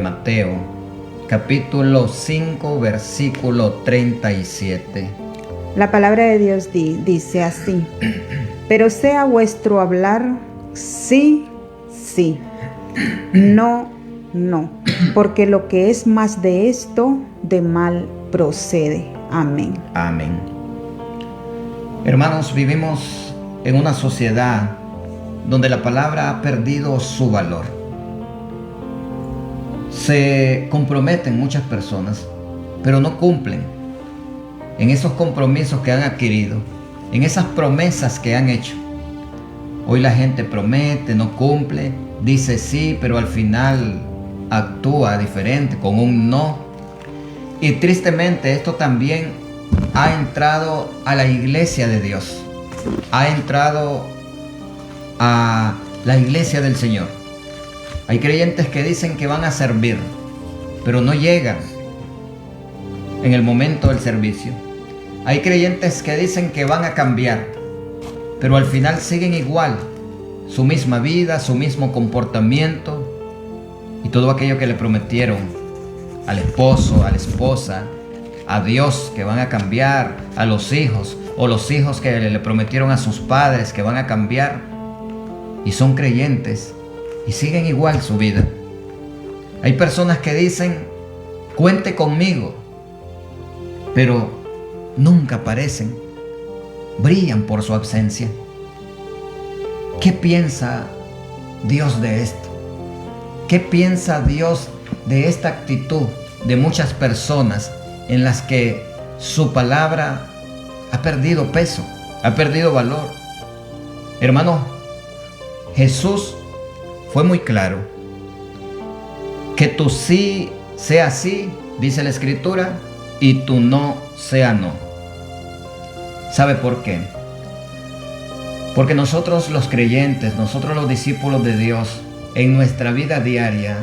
Mateo, capítulo 5, versículo 37. La palabra de Dios dice así: pero sea vuestro hablar sí, sí, no, no, porque lo que es más de esto, de mal procede. Amén. Amén. Hermanos, vivimos en una sociedad donde la palabra ha perdido su valor. Se comprometen muchas personas, pero no cumplen en esos compromisos que han adquirido, en esas promesas que han hecho. Hoy la gente promete, no cumple, dice sí, pero al final actúa diferente, con un no. Y tristemente esto también ha entrado a la iglesia de Dios, ha entrado a la iglesia del Señor. Hay creyentes que dicen que van a servir, pero no llegan en el momento del servicio. Hay creyentes que dicen que van a cambiar, pero al final siguen igual, su misma vida, su mismo comportamiento y todo aquello que le prometieron al esposo, a la esposa, a Dios que van a cambiar, a los hijos, o los hijos que le prometieron a sus padres que van a cambiar, y son creyentes y siguen igual su vida. Hay personas que dicen cuente conmigo, pero nunca aparecen, brillan por su ausencia. ¿Qué piensa Dios de esto? ¿Qué piensa Dios de esta actitud de muchas personas en las que su palabra ha perdido peso, ha perdido valor? Hermano, Jesús fue muy claro. Que tu sí sea sí, dice la Escritura, y tu no sea no. ¿Sabe por qué? Porque nosotros los creyentes, nosotros los discípulos de Dios, en nuestra vida diaria,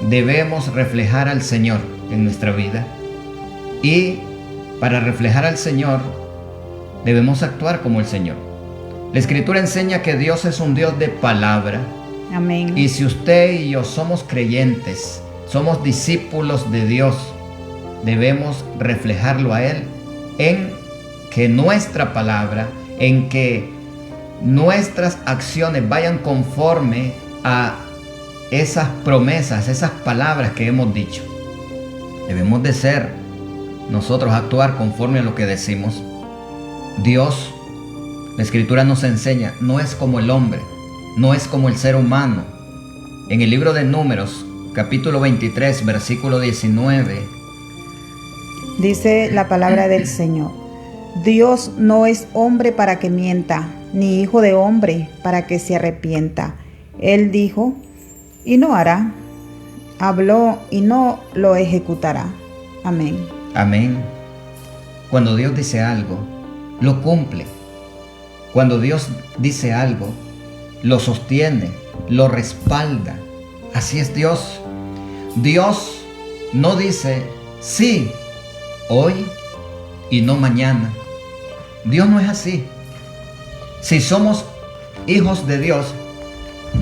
debemos reflejar al Señor en nuestra vida. Y para reflejar al Señor, debemos actuar como el Señor. La Escritura enseña que Dios es un Dios de palabra. Amén. Y si usted y yo somos creyentes, somos discípulos de Dios, debemos reflejarlo a Él en que nuestra palabra, en que nuestras acciones vayan conforme a esas promesas, esas palabras que hemos dicho. Debemos de ser nosotros actuar conforme a lo que decimos. Dios, la Escritura nos enseña, no es como el hombre, no es como el ser humano. En el libro de Números, capítulo 23, versículo 19, dice la palabra del Señor: Dios no es hombre para que mienta, ni hijo de hombre para que se arrepienta. Él dijo y no hará, habló y no lo ejecutará. Amén. Amén. Cuando Dios dice algo, lo cumple. Cuando Dios dice algo, lo sostiene, lo respalda. Así es Dios. Dios no dice sí hoy y no mañana. Dios no es así. Si somos hijos de Dios,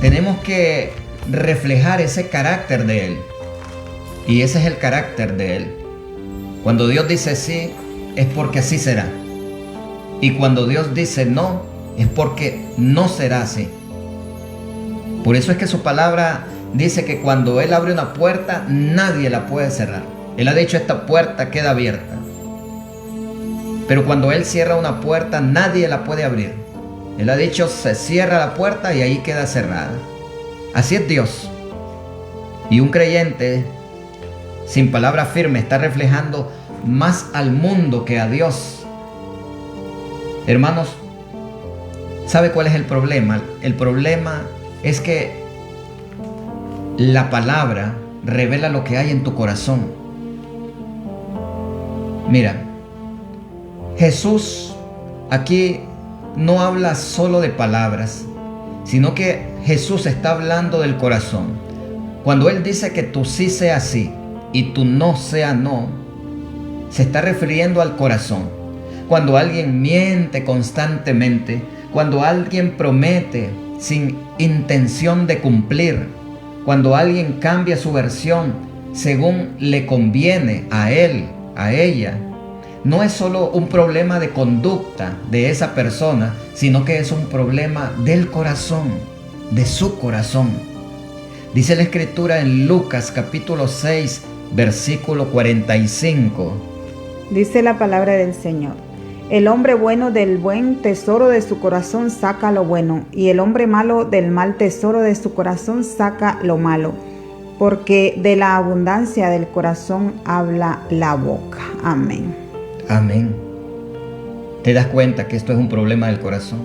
tenemos que reflejar ese carácter de Él. Y ese es el carácter de Él. Cuando Dios dice sí, es porque así será. Y cuando Dios dice no, es porque no será así. Por eso es que su palabra dice que cuando Él abre una puerta, nadie la puede cerrar. Él ha dicho: esta puerta queda abierta. Pero cuando Él cierra una puerta, nadie la puede abrir. Él ha dicho: se cierra la puerta y ahí queda cerrada. Así es Dios. Y un creyente sin palabra firme está reflejando más al mundo que a Dios. Hermanos, ¿sabe cuál es el problema? El problema es que la palabra revela lo que hay en tu corazón. Mira, Jesús aquí no habla solo de palabras, sino que Jesús está hablando del corazón. Cuando Él dice que tu sí sea sí y tu no sea no, se está refiriendo al corazón. Cuando alguien miente constantemente, cuando alguien promete sin intención de cumplir, cuando alguien cambia su versión según le conviene a él, a ella, no es solo un problema de conducta de esa persona, sino que es un problema del corazón, de su corazón. Dice la Escritura en Lucas capítulo 6, versículo 45. Dice la palabra del Señor: el hombre bueno del buen tesoro de su corazón saca lo bueno, y el hombre malo del mal tesoro de su corazón saca lo malo, porque de la abundancia del corazón habla la boca. Amén. Amén. ¿Te das cuenta que esto es un problema del corazón?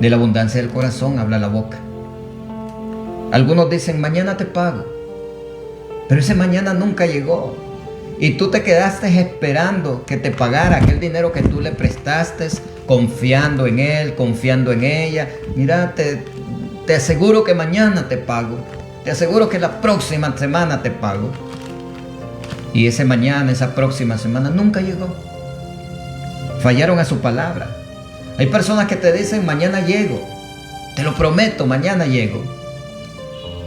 De la abundancia del corazón habla la boca. Algunos dicen, mañana te pago, pero ese mañana nunca llegó. Y tú te quedaste esperando que te pagara aquel dinero que tú le prestaste, confiando en él, confiando en ella. Mira, te aseguro que mañana te pago. Te aseguro que la próxima semana te pago. Y ese mañana, esa próxima semana, nunca llegó. Fallaron a su palabra. Hay personas que te dicen, mañana llego. Te lo prometo, mañana llego.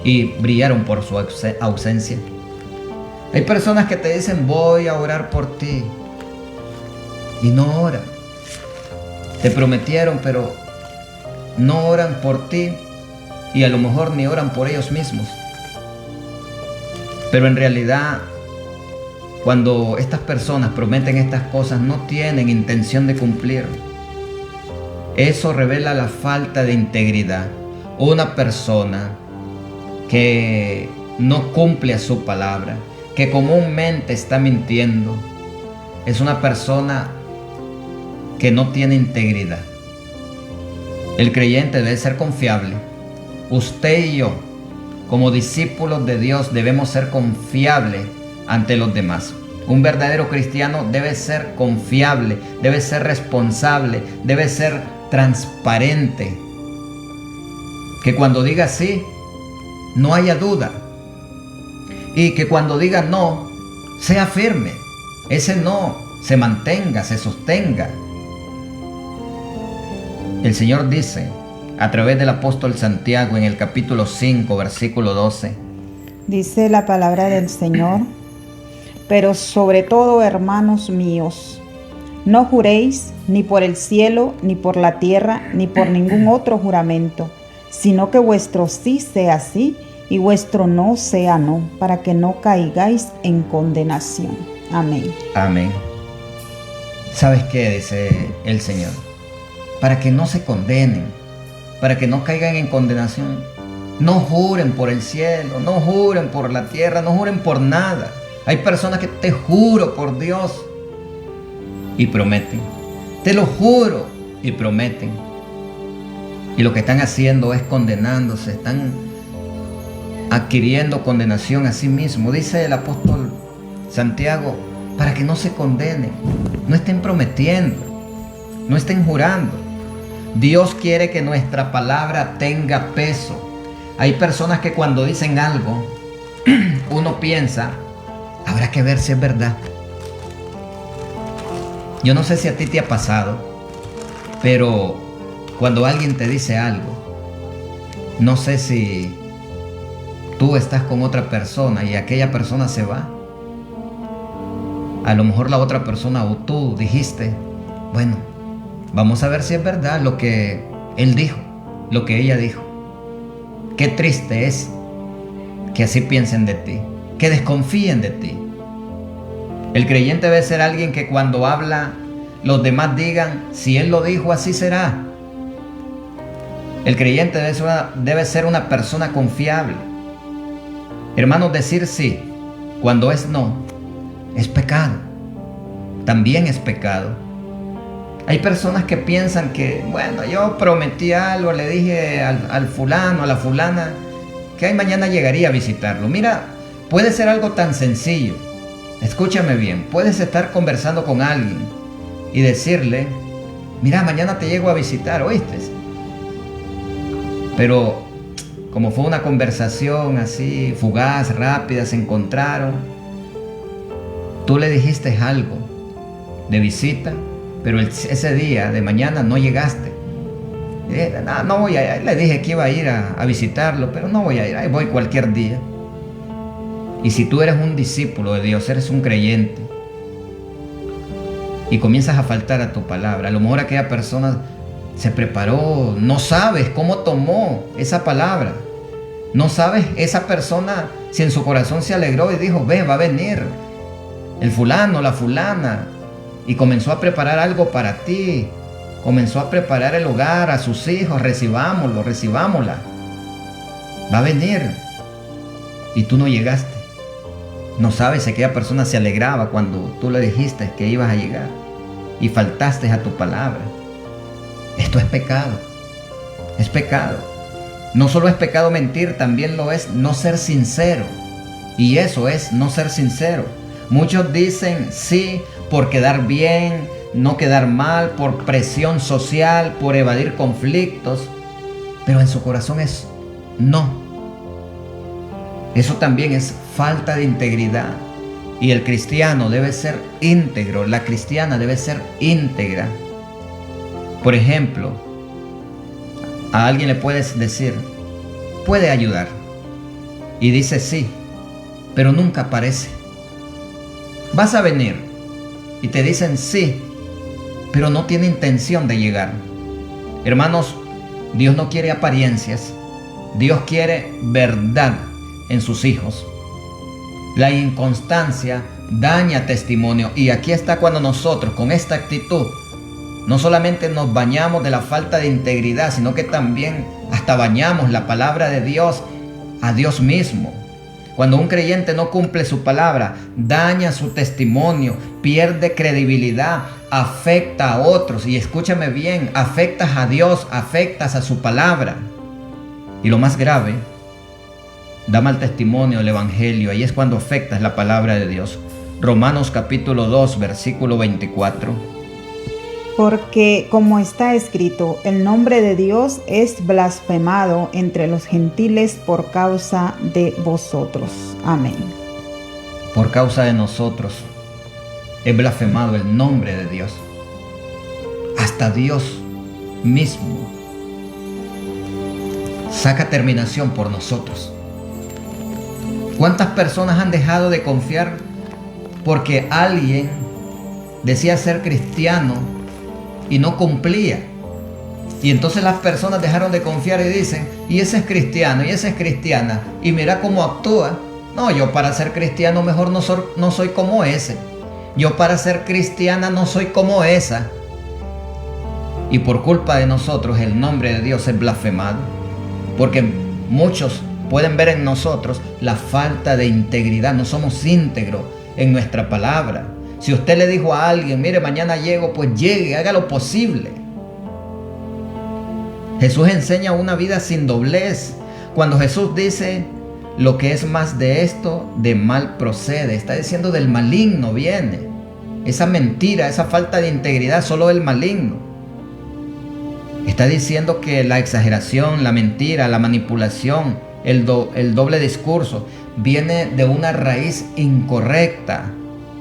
Y brillaron por su ausencia. Hay personas que te dicen, voy a orar por ti, y no oran. Te prometieron, pero no oran por ti, y a lo mejor ni oran por ellos mismos. Pero en realidad, cuando estas personas prometen estas cosas, no tienen intención de cumplir. Eso revela la falta de integridad. Una persona que no cumple a su palabra, que comúnmente está mintiendo, es una persona que no tiene integridad. El creyente debe ser confiable. Usted y yo, como discípulos de Dios, debemos ser confiables ante los demás. Un verdadero cristiano debe ser confiable, debe ser responsable, debe ser transparente. Que cuando diga sí, no haya duda. Y que cuando diga no, sea firme. Ese no se mantenga, se sostenga. El Señor dice, a través del apóstol Santiago, en el capítulo 5, versículo 12. Dice la palabra del Señor: pero sobre todo, hermanos míos, no juréis ni por el cielo, ni por la tierra, ni por ningún otro juramento, sino que vuestro sí sea sí y vuestro no sea no, para que no caigáis en condenación. Amén. Amén. ¿Sabes qué dice el Señor? Para que no se condenen, para que no caigan en condenación. No juren por el cielo, no juren por la tierra, no juren por nada. Hay personas que te juro por Dios y prometen. Te lo juro y prometen. Y lo que están haciendo es condenándose, están adquiriendo condenación a sí mismo. Dice el apóstol Santiago, para que no se condenen, no estén prometiendo, no estén jurando. Dios quiere que nuestra palabra tenga peso. Hay personas que cuando dicen algo, uno piensa, habrá que ver si es verdad. Yo no sé si a ti te ha pasado, pero cuando alguien te dice algo, no sé si tú estás con otra persona y aquella persona se va. A lo mejor la otra persona o tú dijiste, bueno, vamos a ver si es verdad lo que él dijo, lo que ella dijo. Qué triste es que así piensen de ti, que desconfíen de ti. El creyente debe ser alguien que cuando habla, los demás digan, si él lo dijo, así será. El creyente debe ser una persona confiable. Hermanos, decir sí cuando es no es pecado. También es pecado. Hay personas que piensan que, bueno, yo prometí algo, le dije al fulano, a la fulana, que ay, mañana llegaría a visitarlo. Mira, puede ser algo tan sencillo. Escúchame bien, puedes estar conversando con alguien y decirle, mira, mañana te llego a visitar, ¿oíste? Pero como fue una conversación así, fugaz, rápida, se encontraron, tú le dijiste algo de visita, pero ese día de mañana no llegaste. No voy a ir. Le dije que iba a ir a visitarlo, pero no voy a ir. Ahí voy cualquier día. Y si tú eres un discípulo de Dios, eres un creyente, y comienzas a faltar a tu palabra, a lo mejor aquella persona se preparó, no sabes cómo tomó esa palabra. No sabes esa persona si en su corazón se alegró y dijo, ve, va a venir el fulano, la fulana, y comenzó a preparar algo para ti. Comenzó a preparar el hogar, a sus hijos, recibámoslo, recibámosla. Va a venir. Y tú no llegaste. No sabes si aquella persona se alegraba cuando tú le dijiste que ibas a llegar y faltaste a tu palabra. Esto es pecado. Es pecado. No solo es pecado mentir, también lo es no ser sincero. Y eso es no ser sincero. Muchos dicen sí por quedar bien, no quedar mal, por presión social, por evadir conflictos, pero en su corazón es no. Eso también es falta de integridad. Y el cristiano debe ser íntegro, la cristiana debe ser íntegra. Por ejemplo, a alguien le puedes decir, puede ayudar, y dice sí, pero nunca aparece. Vas a venir, y te dicen sí, pero no tiene intención de llegar. Hermanos, Dios no quiere apariencias, Dios quiere verdad en sus hijos. La inconstancia daña testimonio, y aquí está cuando nosotros con esta actitud no solamente nos bañamos de la falta de integridad, sino que también hasta bañamos la palabra de Dios a Dios mismo. Cuando un creyente no cumple su palabra, daña su testimonio, pierde credibilidad, afecta a otros. Y escúchame bien, afectas a Dios, afectas a su palabra. Y lo más grave, da mal testimonio el evangelio. Ahí es cuando afectas la palabra de Dios. Romanos capítulo 2, versículo 24. Porque como está escrito, el nombre de Dios es blasfemado entre los gentiles por causa de vosotros. Amén. Por causa de nosotros es blasfemado el nombre de Dios. Hasta Dios mismo saca terminación por nosotros. ¿Cuántas personas han dejado de confiar porque alguien decía ser cristiano y no cumplía? Y entonces las personas dejaron de confiar y dicen, y ese es cristiano, y esa es cristiana, y mira cómo actúa. No, yo para ser cristiano mejor no soy como ese. Yo para ser cristiana no soy como esa. Y por culpa de nosotros el nombre de Dios es blasfemado. Porque muchos pueden ver en nosotros la falta de integridad. No somos íntegros en nuestra palabra. Si usted le dijo a alguien, mire, mañana llego, pues llegue, haga lo posible. Jesús enseña una vida sin doblez. Cuando Jesús dice, lo que es más de esto, de mal procede. Está diciendo del maligno viene. Esa mentira, esa falta de integridad, solo del maligno. Está diciendo que la exageración, la mentira, la manipulación, el doble discurso, viene de una raíz incorrecta.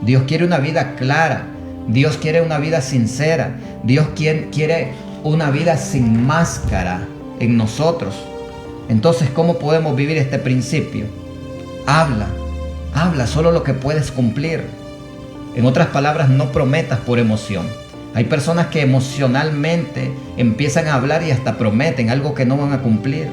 Dios quiere una vida clara. Dios quiere una vida sincera. Dios quiere una vida sin máscara en nosotros. Entonces, ¿cómo podemos vivir este principio? Habla solo lo que puedes cumplir. En otras palabras, no prometas por emoción. Hay personas que emocionalmente empiezan a hablar y hasta prometen algo que no van a cumplir.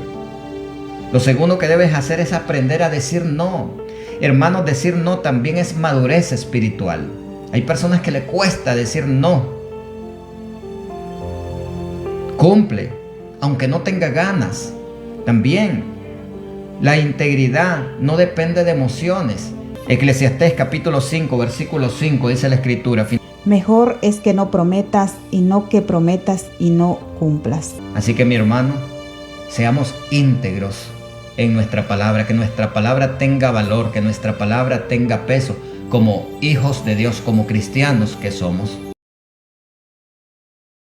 Lo segundo que debes hacer es aprender a decir no. Hermanos, decir no también es madurez espiritual. Hay personas que le cuesta decir no. Cumple, aunque no tenga ganas. También, la integridad no depende de emociones. Eclesiastés capítulo 5, versículo 5 dice la Escritura. Mejor es que no prometas y no que prometas y no cumplas. Así que mi hermano, seamos íntegros en nuestra palabra, que nuestra palabra tenga valor, que nuestra palabra tenga peso como hijos de Dios, como cristianos que somos.